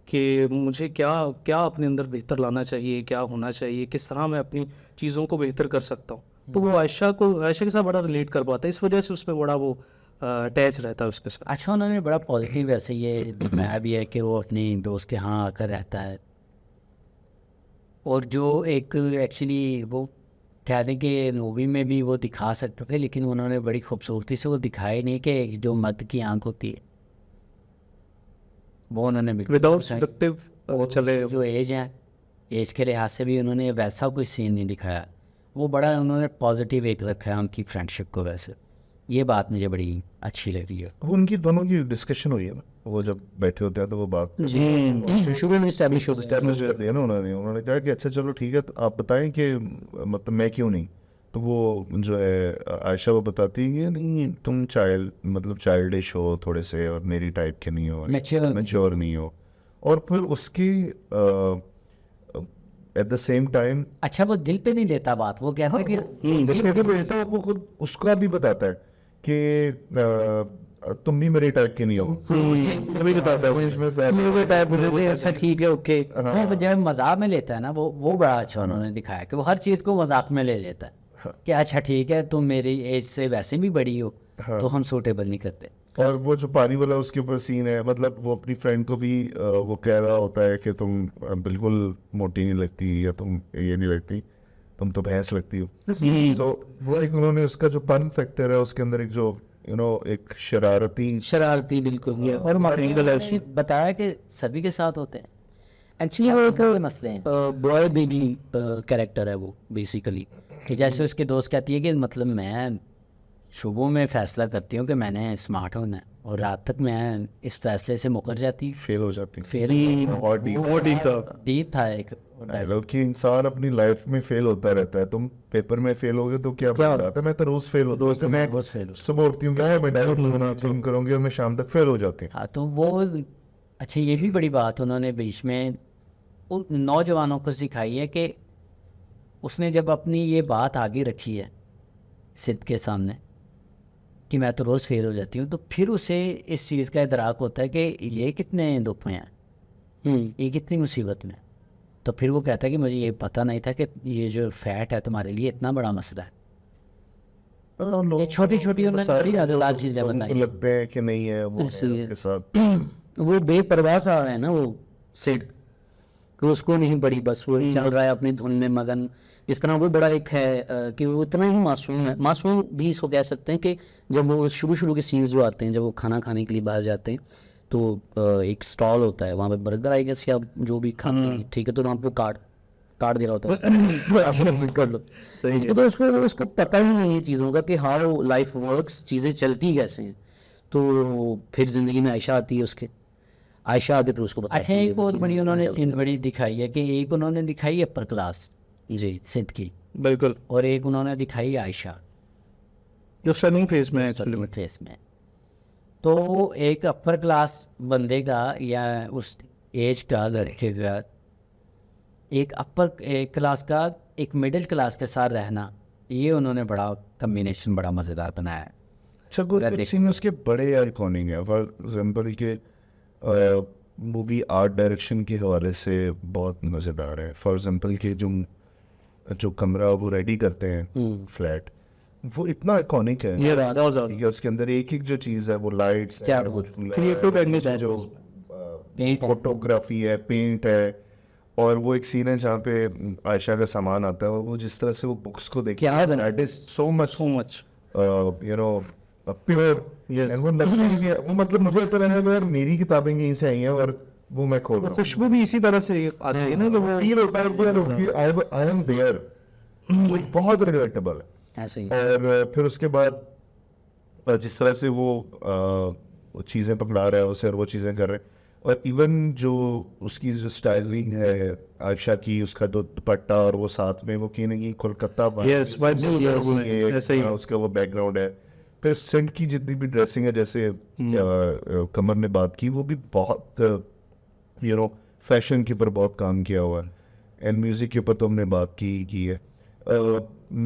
कि मुझे क्या क्या अपने अंदर बेहतर लाना चाहिए, क्या होना चाहिए, किस तरह मैं अपनी चीज़ों को बेहतर कर सकता हूँ। तो वो आयशा के साथ बड़ा रिलेट कर पाता है, इस वजह से उसमें बड़ा वो अटैच रहता है उसके साथ। अच्छा, उन्होंने बड़ा पॉजिटिव वैसे ये दिखाया भी है कि वो अपनी दोस्त के यहाँ आकर रहता है, और जो एक एक्चुअली वो कहते हैं कि मूवी में भी वो दिखा सकते थे, लेकिन उन्होंने बड़ी खूबसूरती से वो दिखाया नहीं कि जो मर्द की आंख होती है वो उन्होंने विदाउट सेडक्टिव चले। जो एज है, एज के लिहाज से भी उन्होंने वैसा कोई सीन नहीं दिखाया, वो बड़ा उन्होंने पॉजिटिव एक रखा है उनकी फ्रेंडशिप को। वैसे ये बात मुझे बड़ी अच्छी लगी है। वो उनकी दोनों की डिस्कशन हुई है ना, वो जब बैठे होते हैं तो वो बात शुरू में एस्टैब्लिश कर दिया ना उन्होंने कहा कि अच्छा चलो ठीक है, तो आप बताएं कि मतलब मैं क्यों नहीं। तो वो जो है आयशा वो बताती है कि नहीं तुम चाइल्डिश हो थोड़े से, और मेरी टाइप के नहीं हो, मैच्योर नहीं हो। और फिर उसकी एट द सेम टाइम अच्छा, वो दिल पे नहीं लेता बात, वो कहता है कि बेटा वो खुद उसका भी बताता है कि तुम भी मेरे टाइप के नहीं हो, तभी बताता है वो इसमें से अच्छा ठीक है ओके। वो जब मजाक में लेता है ना, वो बड़ा अच्छा उन्होंने दिखाया कि वो हर चीज़ को मजाक में ले लेता है कि अच्छा ठीक है तुम मेरी एज से वैसे भी बड़ी हो, तो हम सूटेबल नहीं करते। और वो जो पानी वाला उसके ऊपर सीन है, मतलब वो अपनी फ्रेंड को भी वो कह रहा होता है कि तुम बिल्कुल मोटी नहीं लगती, या तुम ये नहीं लगती, तुम तो भैंस लगती हो। तो वो एक उन्होंने उसका जो फन फैक्टर है उसके अंदर एक जो एक शरारती बिल्कुल, और बताया कि सभी के साथ होते हैं एक्चुअली वो एक मसले हैं। बॉय बेबी कैरेक्टर है वो बेसिकली, कि जैसे उसकी दोस्त कहती है कि मतलब मैं सुबह में फ़ैसला करती हूँ कि मैंने स्मार्ट होना है, और रात तक मैं इस फैसले से मुकर जाती, फेल हो जाती फिर और डीप था एक डायलॉग कि इंसान अपनी लाइफ में फेल होता रहता है। तुम पेपर में फेल होगे तो क्या हो रहा था, मैं तो रोज फेल होता हूँ, मैं सुबह उठती हूँ क्या है, मैं डायलॉग लगाना शुरू करूँगी और मैं शाम तक फेल हो जाती हूँ। हाँ, तो वो अच्छा ये भी बड़ी बात उन्होंने बीच में उन नौजवानों को सिखाई है कि उसने जब अपनी ये बात आगे रखी है सिद्ध के सामने कि मैं तो रोज़ फेल हो जाती हूँ, तो फिर उसे इस चीज़ का इदराक होता है कि ये कितने दुख में है, ये कितनी मुसीबत में। तो फिर वो कहता है कि मुझे ये पता नहीं था कि ये जो फैट है तुम्हारे लिए इतना बड़ा मसला है। ये छोटी छोटी चीज़ें बताई लगते हैं कि नहीं है वो उसके साथ वो बेपरवाह सा है ना वो सिड, कि उसको नहीं बड़ी, बस वो चल रहा है अपनी धुन में मगन। इस तरह वो बड़ा एक है कि वो इतना ही मासूम है, मासूम भी इसको कह सकते हैं कि जब वो शुरू के सीन्स जो आते हैं, जब वो खाना खाने के लिए बाहर जाते हैं तो एक स्टॉल होता है वहाँ पे बर्गर आई गेस या आप जो भी खाते हैं, ठीक है, तो वहाँ पे काट दे रहा होता है कर लो, तो उसको पता ही नहीं है चीज़ों का कि हाउ लाइफ वर्क्स, चीज़ें चलती कैसे हैं। तो फिर ज़िंदगी में आयशा आती है उसके। आयशा आगे फिर उसको अच्छा बताती है एक बहुत बड़ी उन्होंने चीज़ बड़ी दिखाई है कि एक उन्होंने दिखाई अपर क्लास जी सिद्ध की, बिल्कुल, और एक उन्होंने दिखाई आयशा जो स्टर्निंग फेस में एक्चुअली में फेस में। तो एक अपर क्लास बंदे का या उस एज का लड़के का एक अपर एक क्लास का एक मिडिल क्लास के साथ रहना, ये उन्होंने बड़ा कम्बिनेशन बड़ा मज़ेदार बनाया है। अच्छा कुछ सीन उसके बड़े आइकॉनिक हैं। फॉर एग्जाम्पल के मूवी आर्ट डायरेक्शन के हवाले से बहुत मज़ेदार है। फॉर एग्जाम्पल के जो कमरा वो रेडी करते हैं फ्लैट, वो इतना आइकॉनिक है। ये रहा बहुत ज़्यादा ठीक है, उसके अंदर एक एक जो चीज़ है वो लाइट्स क्या क्रिएटिव टेक्निक है जो पेंट फोटोग्राफी है, पेंट है, और वो एक सीन है जहाँ पे आयशा का सामान आता है और वो जिस तरह से वो बुक्स को देखते क्या बना- that is so much so much you know pure. Yes. वो लगता है कि वो मतलब मुझे ऐसा लगा कि यार मेरी किताबें यहीं से आई हैं और वो मैं खोल रहा हूँ। खुशबू भी इसी तरह से आती है ना, तो वो फील होता है कि आई एम देयर, वो बहुत रिलेटेबल है। ऐसे ही और फिर उसके बाद जिस तरह से वो चीज़ें पकड़ा रहा है उसे और वो चीज़ें कर रहे हैं, और इवन जो उसकी जो स्टाइलिंग है आयशा की, उसका जो दुपट्टा और वो साथ में वो कहीं ना कहीं कोलकाता Yes, vibes ये- है, वो ये- ऐसे ही। उसका वो बैकग्राउंड है। फिर सेंट की जितनी भी ड्रेसिंग है, जैसे कमर ने बात की, वो भी बहुत फैशन के ऊपर बहुत काम किया हुआ है, एंड म्यूजिक के ऊपर तो हमने बात की है।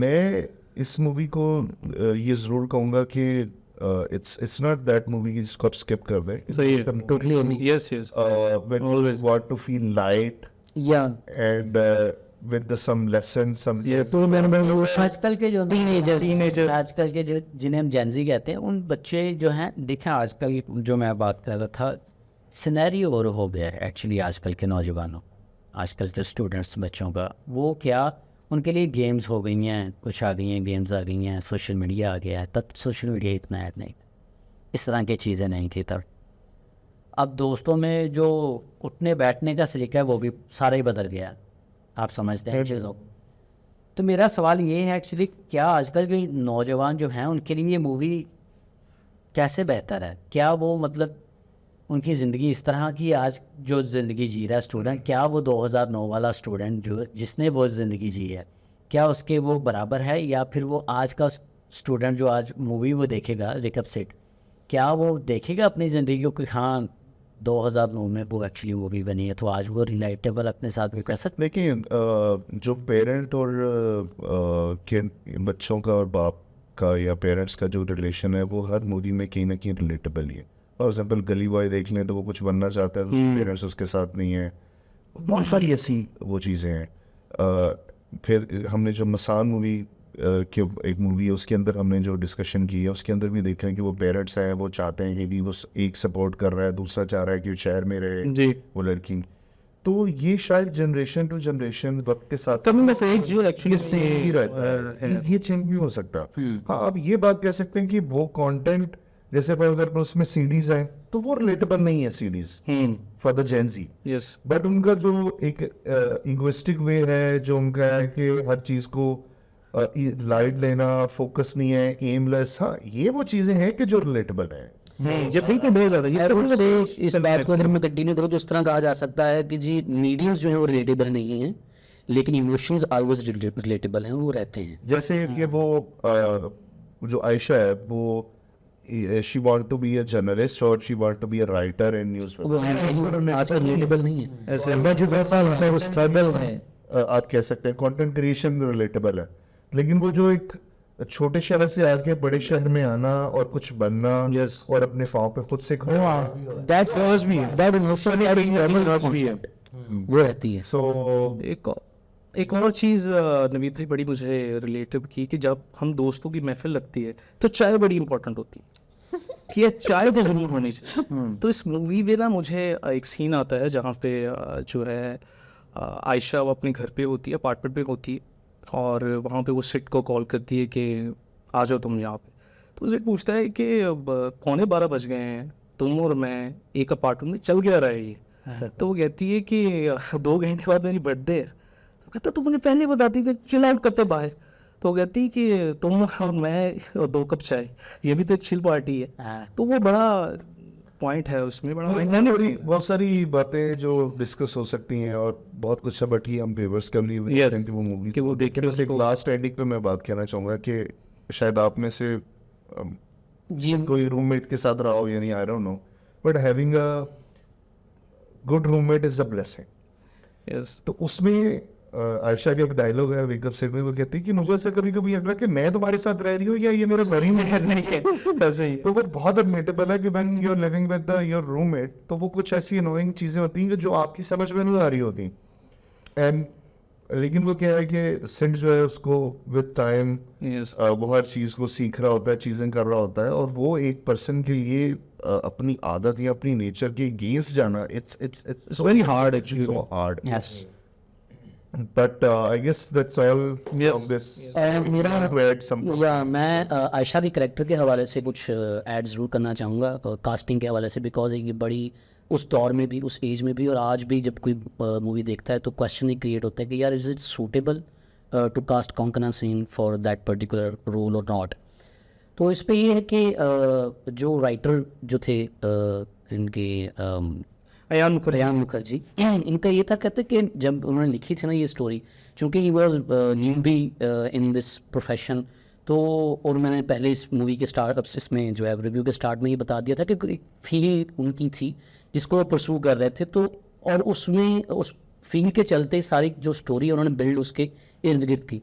मैं इस मूवी को ये ज़रूर कहूँगा कि इट्स नॉट दैट मूवी जिसको आप स्किप कर दें। सही है। Totally yes yes when you Always. want to feel light या and with some lesson, some तो मैंने आजकल के जो Teenagers. आजकल के जो जिन्हें हम जेंजी कहते हैं, उन बच्चे जो हैं देखें, आजकल जो मैं बात कर रहा था सिनेरियो और हो गया है एक्चुअली आजकल के नौजवानों, आजकल के स्टूडेंट्स बच्चों का, वो क्या उनके लिए गेम्स हो गई हैं, कुछ आ गई हैं, गेम्स आ गई हैं, सोशल मीडिया आ गया है। तब सोशल मीडिया इतना ऐड नहीं था, इस तरह की चीज़ें नहीं थी तब। अब दोस्तों में जो उठने बैठने का सलीका है वो भी सारा ही बदल गया है, आप समझते हैं चीज़ों को। तो मेरा सवाल ये है एक्चुअली, क्या आजकल के नौजवान जो हैं उनके लिए ये मूवी कैसे बेहतर है? क्या वो मतलब उनकी ज़िंदगी इस तरह की आज जो ज़िंदगी जी रहा है स्टूडेंट, क्या वो 2009 वाला स्टूडेंट जो जिसने वो ज़िंदगी जी है, क्या उसके वो बराबर है, या फिर वो आज का स्टूडेंट जो आज मूवी वो देखेगा रिकअप सेट, क्या वो देखेगा अपनी ज़िंदगी को कि हाँ 2009 में वो एक्चुअली मूवी बनी है, तो आज वो रिलेटेबल अपने साथ भी कर सकते? लेकिन जो पेरेंट और के बच्चों का और बाप का या पेरेंट्स का जो रिलेशन है वो हर मूवी में कहीं ना कहीं रिलेटेबल ही है। फॉर एग्जाम्पल गली बॉय देख लें तो वो कुछ बनना चाहता है, पेरेंट्स उसके साथ नहीं है, बहुत सारी ऐसी वो चीज़ें हैं। फिर हमने जो मसान मूवी कि एक मूवी है उसके अंदर हमने जो डिस्कशन की है उसके अंदर भी देख रहे हैं कि वो पेरेंट्स हैं, वो चाहते हैं कि भी वो एक सपोर्ट कर रहा है, दूसरा चाह रहा है कि शहर में रहे जी वो लड़की। तो ये शायद जनरेशन टू जनरेशन वक्त के साथ तभी मैं सही जो एक्चुअली से ही रहता है, ये चेंज नहीं हो सकता। हाँ, अब ये बात कह सकते हैं कि वो कंटेंट जैसे अगर उसमें सीडीज हैं तो वो रिलेटेबल नहीं है सीडीज for the Gen Z, yes but उनका जो एक इगोइस्टिक वे है जो उनका है कि हर चीज को लाइट लेना, फोकस नहीं है, एमलेस, हाँ ये वो चीजें हैं कि जो रिलेटेबल है। ये बिल्कुल बहुत ज़्यादा ये इस बात को अगर मैं कंटिन्यू करूँ तो इस तरह कहा जा सकता है कि जी मीडियम्स जो हैं वो रिलेटेबल नहीं हैं, लेकिन इमोशंस ऑलवेज रिलेटेबल हैं, वो रहते हैं। जैसे कि वो जो आयशा है वो she want to be a journalist और she want to be a writer in newspaper. आजकल रिलेटेबल नहीं है। ऐसे वो स्ट्रगल है, आप कह सकते हैं कंटेंट क्रिएशन रिलेटेबल है, लेकिन वो जो एक छोटे शहर से आके बड़े शहर में आना और कुछ बनना Yes. और अपने पाँव पे खुद से खड़ा, दैट्स दैट इमोशन भी है। वो रहती है। सो एक और चीज़ नवीद भाई बड़ी मुझे रिलेटिव की कि जब हम दोस्तों की महफिल लगती है तो चाय बड़ी इंपॉर्टेंट होती है कि ये चाय तो ज़रूर होनी चाहिए। तो इस मूवी में ना मुझे एक सीन आता है जहाँ पे जो है आयशा वो अपने घर पे होती है, अपार्टमेंट पे होती है, और वहाँ पे वो सिट को कॉल करती है कि आ जाओ तुम यहाँ पे। तो सिट पूछता है कि अब 11:15 बज गए हैं, तुम और मैं एक अपार्टमेंट में चल क्या रहा है ये? तो वो कहती है कि 2 घंटे बाद मेरी बर्थडे है। तो कहता तुम मुझे पहले बताती थी, चिल आउट करते बाहर। तो वो कहती कि तुम और मैं और 2 कप चाय, ये भी तो एक चिल पार्टी है। तो वो बड़ा पॉइंट है उसमें बड़ा बहुत सारी बातें जो डिस्कस हो सकती हैं और बहुत कुछ है, बट ही हम व्यूअर्स के लिए Yes. कि वो मूवी कि वो देखें बस एक उसको। लास्ट एंडिंग पे मैं बात कहना चाहूँगा कि शायद आप में से जी कोई रूममेट के साथ रहा हो, यानी I don't know, but having a good roommate is a blessing. Yes तो उसमें आयशा का एक डायलॉग है वेकअप से, वो कहती है कि मुझे ऐसा कभी कभी लग रहा है कि मैं तुम्हारे साथ रह रही हूँ या ये मेरा घर ही में नहीं है। ऐसे ही तो वो बहुत एडमिटेबल है कि when you are living with your roommate, तो वो कुछ ऐसी अनोइंग चीजें होती हैं कि जो आपकी समझ में नहीं आ रही होती। एंड लेकिन वो क्या है कि सिंध जो है उसको विद टाइम यस वो हर चीज को सीख रहा होता है, चीजें कर रहा होता है, और वो एक पर्सन के लिए अपनी आदत या अपनी नेचर के अगेंस्ट जाना, it's it's very hard actually so hard. Yes But I guess that's all Yes. of this. मेरा To add some. या मैं आयशा के करेक्टर के हवाले से कुछ ऐड ज़रूर करना चाहूँगा कास्टिंग के हवाले से, बिकॉज ये बड़ी उस दौर में भी, उस एज में भी, और आज भी जब कोई मूवी देखता है तो क्वेश्चन ही क्रिएट होता है कि यार is it suitable to cast Konkona Sen for that particular role और नॉट। तो इस पे ये है कि जो राइटर जो थे इनके अयान मुखर्जी, इनका ये था, कहते कि जब उन्होंने लिखी थी ना ये स्टोरी, चूँकि he was new be in this profession, तो और मैंने पहले इस मूवी के स्टार्ट इसमें जो है रिव्यू के स्टार्ट में ये बता दिया था कि एक फील्ड उनकी थी जिसको वो परसू कर रहे थे, तो और उसमें उस फील्ड के चलते सारी जो स्टोरी उन्होंने बिल्ड उसके इर्द गिर्द की,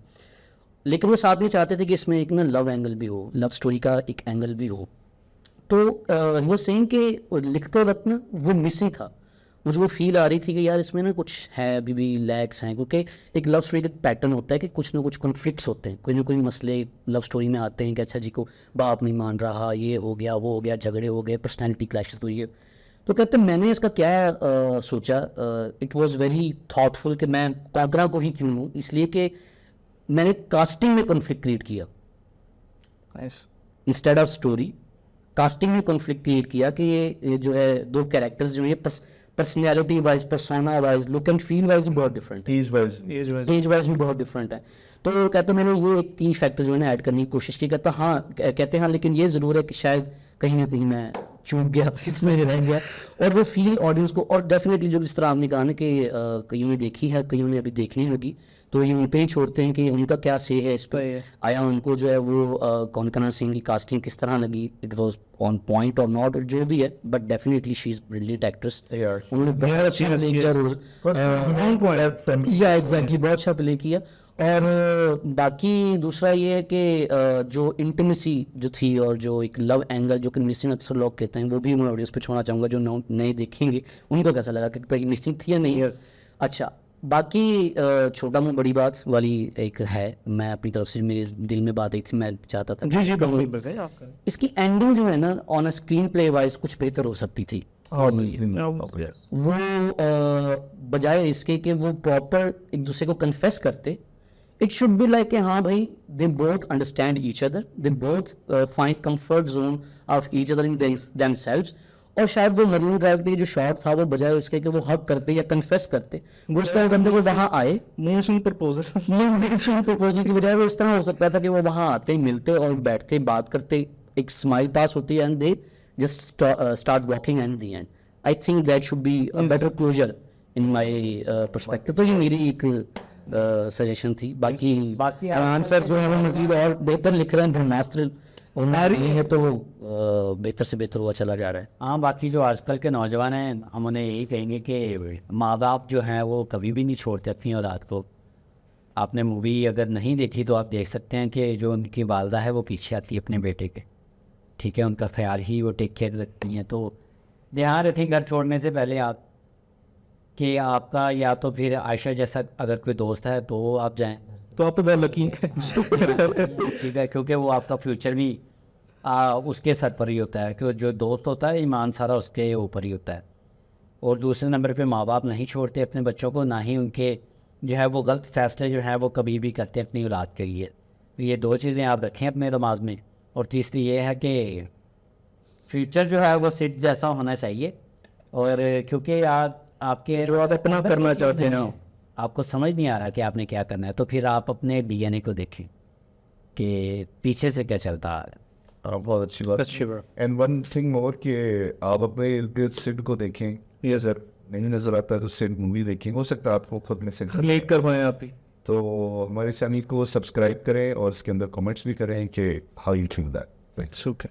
लेकिन वो साथ में चाहते थे कि इसमें एक ना लव एंगल भी हो, लव स्टोरी का एक एंगल भी हो। तो वो सेम कि लिखते वक्त ना वो मिसिंग था, मुझे वो फील आ रही थी कि यार इसमें ना कुछ है, अभी भी लैग्स हैं, क्योंकि एक लव स्टोरी का पैटर्न होता है कि कुछ ना कुछ कॉन्फ्लिक्ट्स होते हैं, कोई ना कोई मसले लव स्टोरी में आते हैं कि अच्छा जी को बाप नहीं मान रहा, ये हो गया वो हो गया, झगड़े हो गए, पर्सनैलिटी क्लैशेस हुई है। तो कहते हैं मैंने इसका क्या सोचा, इट वाज वेरी थॉटफुल कि मैं कोंकणा को ही क्यों लूँ, इसलिए कि मैंने कास्टिंग में कॉन्फ्लिक्ट क्रिएट किया nice instead of story. Casting में कॉन्फ्लिक्ट क्रिएट किया कि ये जो है दो कैरेक्टर्स जो है personality wise, persona wise, look and feel wise बहुत डिफरेंट है, Age wise. एज वाइज भी बहुत डिफरेंट है। तो कहते मैंने ये एक की फैक्टर जो है ना ऐड करने की कोशिश की, कहता हाँ कहते हैं हाँ, लेकिन ये ज़रूर है कि शायद कहीं ना कहीं मैं चूक गया, इसमें रह गया, और वो फील ऑडियंस को, और डेफिनेटली जो जिस तरह आपने कहा ना कि कईयों ने देखी है, कईयों ने अभी देखनी होगी, तो ये उन पे ही छोड़ते हैं कि उनका क्या से है इस पर, आया उनको जो है वो कोंकणा सिंह की कास्टिंग किस तरह लगी, इट वाज ऑन पॉइंट और नॉट, जो भी है, but definitely she is brilliant actress. उन्होंने बहुत अच्छा प्ले किया रोल, या एग्जैक्टली बहुत अच्छा प्ले किया। और बाकी दूसरा ये है कि जो इंटीमेसी जो थी और जो एक लव एंगल जो कि मिसिंग अक्सर लोग कहते हैं, वो भी मैं ऑडियंस पे छोड़ना चाहूँगा, जो नए देखेंगे उनको कैसा लगा कि मिसिंग थी या नहीं। अच्छा, बाकी छोटा मुँह बड़ी बात वाली एक है, मैं अपनी तरफ से, मेरे दिल में बात आई थी, मैं चाहता था जी जी बताइए आपका इसकी एंडिंग जो है ना on a screen play wise कुछ बेहतर हो सकती थी। वो बजाय इसके कि वो प्रॉपर एक दूसरे को कन्फेस करते, इट शुड बी लाइक हाँ भाई they both understand each other, they both find comfort zone of each other in themselves. और शायद वो मरीन ड्राइव पे जो शॉट था वो बजाय इसके कि वो हक करते या कन्फेस करते, वो इस तरह बंदे को वहाँ आए, मोशन प्रपोजल प्रपोजल की बजाय वो इस तरह हो सकता था कि वो वहाँ आते, मिलते और बैठते, बात करते, एक स्माइल पास होती है, and they just start walking and the end. I think that should be a better closure in my perspective. तो ये मेरी एक सजेशन थी। बाकी आंसर जो है वो मजीद और बेहतर लिख रहे हैं, ब्रह्मास्त्र नहीं है तो बेहतर से बेहतर हुआ चला जा रहा है। हाँ, बाकी जो आजकल के नौजवान हैं, हम उन्हें यही कहेंगे कि माँ बाप जो हैं वो कभी भी नहीं छोड़ते अपनी औलाद को। आपने मूवी अगर नहीं देखी तो आप देख सकते हैं कि जो उनकी वालदा है वो पीछे आती है अपने बेटे के, ठीक है, उनका ख्याल ही वो टेक केयर रखती हैं। तो ध्यान रखें घर छोड़ने से पहले आप कि आपका या तो फिर आयशा जैसा अगर कोई दोस्त है तो आप जाएं, तो आप तो बहुत लकी हैं ठीक है, क्योंकि वो आपका फ्यूचर भी उसके सर पर ही होता है, क्योंकि जो दोस्त होता है ईमान सारा उसके ऊपर ही होता है। और दूसरे नंबर पे माँ बाप नहीं छोड़ते अपने बच्चों को, ना ही उनके जो है वो गलत फैसले जो है वो कभी भी करते हैं अपनी औलाद के लिए। तो ये दो चीज़ें आप रखें अपने दिमाग में। और तीसरी ये है कि फ्यूचर जो है वो सिट जैसा होना चाहिए, और क्योंकि आपके जो आप अपना करना चाहते हैं, आपको समझ नहीं आ रहा कि आपने क्या करना है, तो फिर आप अपने DNA को देखें कि पीछे से क्या चलता आ रहा है। बहुत अच्छी बात। अच्छी बात। एंड वन थिंग मोर कि आप अपने इर्द गिर्द सिड को देखें। यस सर, नहीं नजर आता है तो सिड मूवी देखें, हो सकता है आपको खुद में सिड। रिलेट कर पाए आप ही। तो हमारे चैनल को सब्सक्राइब करें और इसके अंदर कमेंट्स भी करें कि how you think that. It's okay.